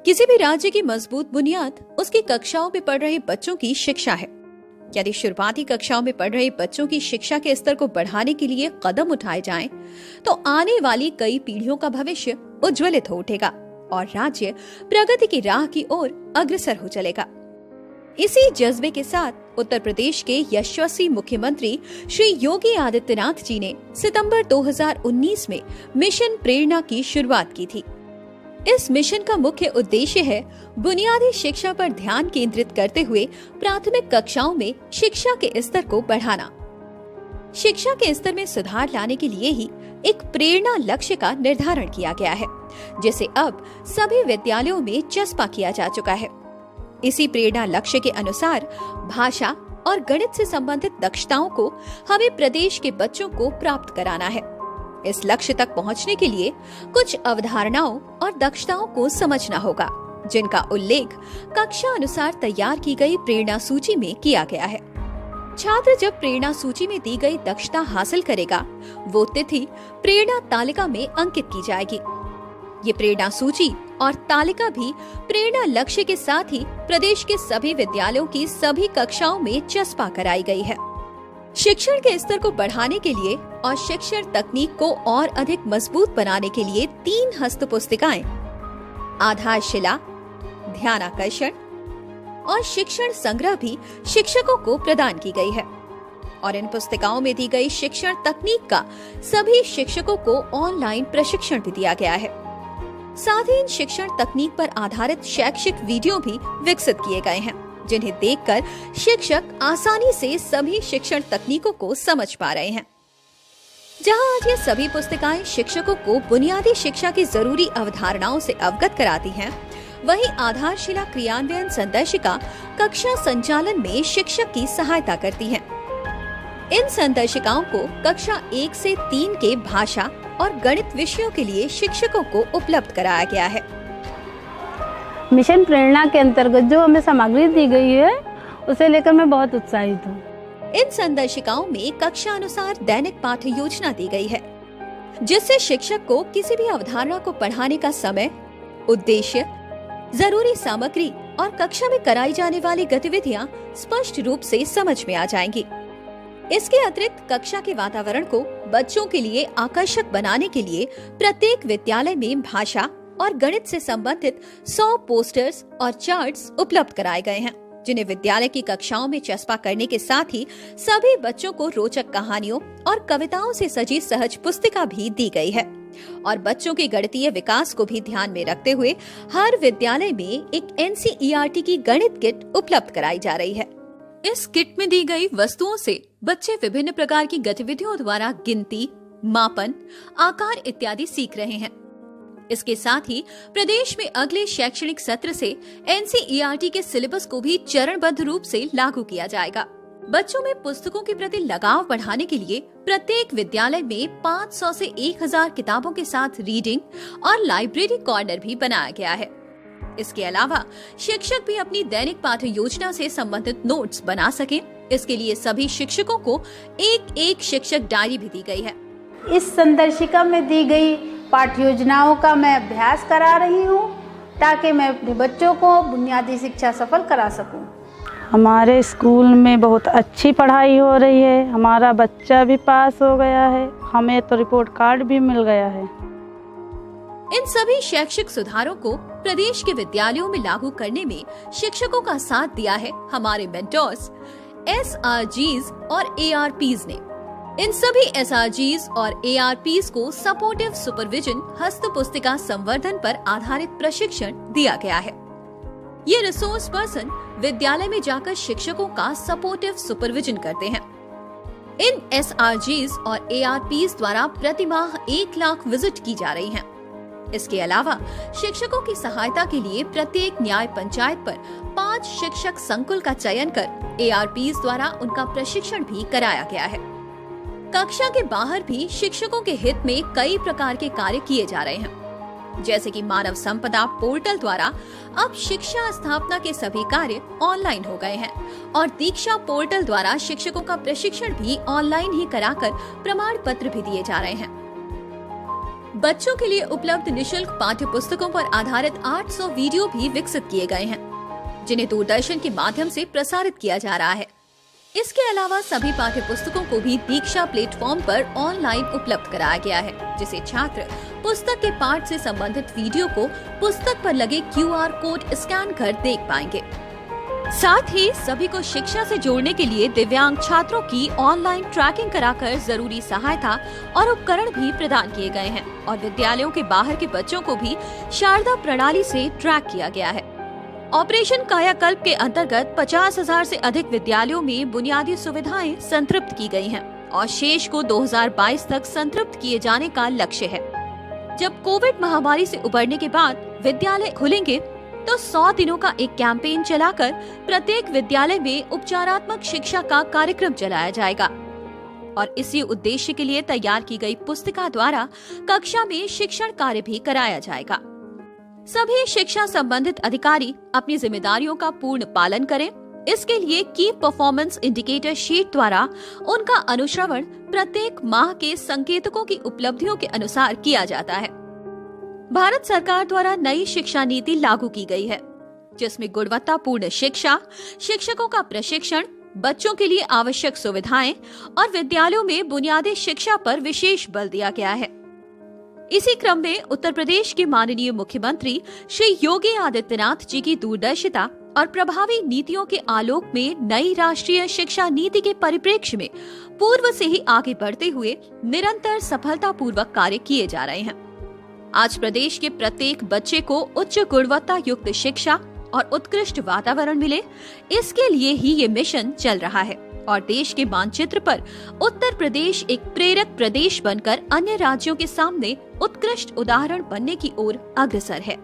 किसी भी राज्य की मजबूत बुनियाद उसकी कक्षाओं में पढ़ रहे बच्चों की शिक्षा है। यदि शुरुआती कक्षाओं में पढ़ रहे बच्चों की शिक्षा के स्तर को बढ़ाने के लिए कदम उठाए जाएं, तो आने वाली कई पीढ़ियों का भविष्य उज्ज्वलित हो उठेगा और राज्य प्रगति की राह की ओर अग्रसर हो चलेगा। इसी जज्बे के साथ उत्तर प्रदेश के यशस्वी मुख्यमंत्री श्री योगी आदित्यनाथ जी ने सितंबर 2019 में मिशन प्रेरणा की शुरुआत की थी। इस मिशन का मुख्य उद्देश्य है बुनियादी शिक्षा पर ध्यान केंद्रित करते हुए प्राथमिक कक्षाओं में शिक्षा के स्तर को बढ़ाना। शिक्षा के स्तर में सुधार लाने के लिए ही एक प्रेरणा लक्ष्य का निर्धारण किया गया है, जिसे अब सभी विद्यालयों में चस्पा किया जा चुका है। इसी प्रेरणा लक्ष्य के अनुसार भाषा और गणित से संबंधित दक्षताओं को हमें प्रदेश के बच्चों को प्राप्त कराना है। इस लक्ष्य तक पहुंचने के लिए कुछ अवधारणाओं और दक्षताओं को समझना होगा, जिनका उल्लेख कक्षा अनुसार तैयार की गई प्रेरणा सूची में किया गया है। छात्र जब प्रेरणा सूची में दी गई दक्षता हासिल करेगा, वो तिथि प्रेरणा तालिका में अंकित की जाएगी। ये प्रेरणा सूची और तालिका भी प्रेरणा लक्ष्य के साथ ही प्रदेश के सभी विद्यालयों की सभी कक्षाओं में चस्पा कराई गई है। शिक्षण के स्तर को बढ़ाने के लिए और शिक्षण तकनीक को और अधिक मजबूत बनाने के लिए 3 हस्त पुस्तिकाएं आधारशिला, ध्यानाकर्षण और शिक्षण संग्रह भी शिक्षकों को प्रदान की गई है और इन पुस्तिकाओं में दी गई शिक्षण तकनीक का सभी शिक्षकों को ऑनलाइन प्रशिक्षण भी दिया गया है। साथ ही इन शिक्षण तकनीक पर आधारित शैक्षिक वीडियो भी विकसित किए गए हैं, जिन्हें देखकर शिक्षक आसानी से सभी शिक्षण तकनीकों को समझ पा रहे हैं। जहां आज ये सभी पुस्तिकाएं शिक्षकों को बुनियादी शिक्षा की जरूरी अवधारणाओं से अवगत कराती हैं, वहीं आधारशिला क्रियान्वयन संदर्शिका कक्षा संचालन में शिक्षक की सहायता करती हैं। इन संदर्शिकाओं को कक्षा 1 से 3 के भाषा और गणित विषयों के लिए शिक्षकों को उपलब्ध कराया गया है। मिशन प्रेरणा के अंतर्गत जो हमें सामग्री दी गई है, उसे लेकर मैं बहुत उत्साहित हूँ। इन संदर्शिकाओं में कक्षा अनुसार दैनिक पाठ्य योजना दी गई है, जिससे शिक्षक को किसी भी अवधारणा को पढ़ाने का समय, उद्देश्य, जरूरी सामग्री और कक्षा में कराई जाने वाली गतिविधियां स्पष्ट रूप से समझ में आ जाएंगी। इसके अतिरिक्त कक्षा के वातावरण को बच्चों के लिए आकर्षक बनाने के लिए प्रत्येक विद्यालय में भाषा और गणित से संबंधित 100 पोस्टर्स और चार्ट्स उपलब्ध कराए गए हैं, जिन्हें विद्यालय की कक्षाओं में चस्पा करने के साथ ही सभी बच्चों को रोचक कहानियों और कविताओं से सजी सहज पुस्तिका भी दी गई है और बच्चों के गणितीय विकास को भी ध्यान में रखते हुए हर विद्यालय में एक NCERT की गणित किट उपलब्ध कराई जा रही है। इस किट में दी गई वस्तुओं से बच्चे विभिन्न प्रकार की गतिविधियों द्वारा गिनती, मापन, आकार इत्यादि सीख रहे हैं। इसके साथ ही प्रदेश में अगले शैक्षणिक सत्र से NCERT के सिलेबस को भी चरणबद्ध रूप से लागू किया जाएगा। बच्चों में पुस्तकों के प्रति लगाव बढ़ाने के लिए प्रत्येक विद्यालय में 500 से 1000 किताबों के साथ रीडिंग और लाइब्रेरी कॉर्नर भी बनाया गया है। इसके अलावा शिक्षक भी अपनी दैनिक पाठ्य योजना से संबंधित नोट्स बना सकें, इसके लिए सभी शिक्षकों को एक शिक्षक डायरी भी दी गई है। इस संदर्शिका में दी गई पाठ्य योजनाओं का मैं अभ्यास करा रही हूँ, ताकि मैं अपने बच्चों को बुनियादी शिक्षा सफल करा सकूँ। हमारे स्कूल में बहुत अच्छी पढ़ाई हो रही है। हमारा बच्चा भी पास हो गया है, हमें तो रिपोर्ट कार्ड भी मिल गया है। इन सभी शैक्षिक सुधारों को प्रदेश के विद्यालयों में लागू करने में शिक्षकों का साथ दिया है हमारे मेंटर्स, SRGs और ARPs ने। इन सभी SRGs और ARPs को सपोर्टिव सुपरविजन हस्त पुस्तिका संवर्धन पर आधारित प्रशिक्षण दिया गया है। ये रिसोर्स पर्सन विद्यालय में जाकर शिक्षकों का सपोर्टिव सुपरविजन करते हैं। इन SRGs और ARPs द्वारा प्रतिमाह 1 लाख विजिट की जा रही हैं। इसके अलावा शिक्षकों की सहायता के लिए प्रत्येक न्याय पंचायत पर 5 शिक्षक संकुल का चयन कर ARPs द्वारा उनका प्रशिक्षण भी कराया गया है। कक्षा के बाहर भी शिक्षकों के हित में कई प्रकार के कार्य किए जा रहे हैं, जैसे कि मानव संपदा पोर्टल द्वारा अब शिक्षा स्थापना के सभी कार्य ऑनलाइन हो गए हैं और दीक्षा पोर्टल द्वारा शिक्षकों का प्रशिक्षण भी ऑनलाइन ही कराकर प्रमाण पत्र भी दिए जा रहे हैं। बच्चों के लिए उपलब्ध निशुल्क पाठ्य पुस्तकों पर आधारित 800 वीडियो भी विकसित किए गए हैं, जिन्हें दूरदर्शन के माध्यम से प्रसारित किया जा रहा है। इसके अलावा सभी पाठ्य पुस्तकों को भी दीक्षा प्लेटफॉर्म पर ऑनलाइन उपलब्ध कराया गया है, जिसे छात्र पुस्तक के पाठ से संबंधित वीडियो को पुस्तक पर लगे QR कोड स्कैन कर देख पाएंगे। साथ ही सभी को शिक्षा से जोड़ने के लिए दिव्यांग छात्रों की ऑनलाइन ट्रैकिंग कराकर जरूरी सहायता और उपकरण भी प्रदान किए गए हैं और विद्यालयों के बाहर के बच्चों को भी शारदा प्रणाली से ट्रैक किया गया है। ऑपरेशन कायाकल्प के अंतर्गत 50,000 से अधिक विद्यालयों में बुनियादी सुविधाएं संतृप्त की गई हैं और शेष को 2022 तक संतृप्त किए जाने का लक्ष्य है। जब कोविड महामारी से उबरने के बाद विद्यालय खुलेंगे तो 100 दिनों का एक कैंपेन चलाकर प्रत्येक विद्यालय में उपचारात्मक शिक्षा का कार्यक्रम चलाया जाएगा और इसी उद्देश्य के लिए तैयार की गई पुस्तिका द्वारा कक्षा में शिक्षण कार्य भी कराया जाएगा। सभी शिक्षा संबंधित अधिकारी अपनी जिम्मेदारियों का पूर्ण पालन करें। इसके लिए की परफॉर्मेंस इंडिकेटर शीट द्वारा उनका अनुश्रवण प्रत्येक माह के संकेतकों की उपलब्धियों के अनुसार किया जाता है। भारत सरकार द्वारा नई शिक्षा नीति लागू की गई है, जिसमें गुणवत्तापूर्ण शिक्षा, शिक्षकों का प्रशिक्षण, बच्चों के लिए आवश्यक सुविधाएं और विद्यालयों में बुनियादी शिक्षा पर विशेष बल दिया गया है। इसी क्रम में उत्तर प्रदेश के माननीय मुख्यमंत्री श्री योगी आदित्यनाथ जी की दूरदर्शिता और प्रभावी नीतियों के आलोक में नई राष्ट्रीय शिक्षा नीति के परिप्रेक्ष्य में पूर्व से ही आगे बढ़ते हुए निरंतर सफलतापूर्वक कार्य किए जा रहे हैं। आज प्रदेश के प्रत्येक बच्चे को उच्च गुणवत्ता युक्त शिक्षा और उत्कृष्ट वातावरण मिले, इसके लिए ही ये मिशन चल रहा है और देश के मानचित्र पर उत्तर प्रदेश एक प्रेरक प्रदेश बनकर अन्य राज्यों के सामने उत्कृष्ट उदाहरण बनने की ओर अग्रसर है।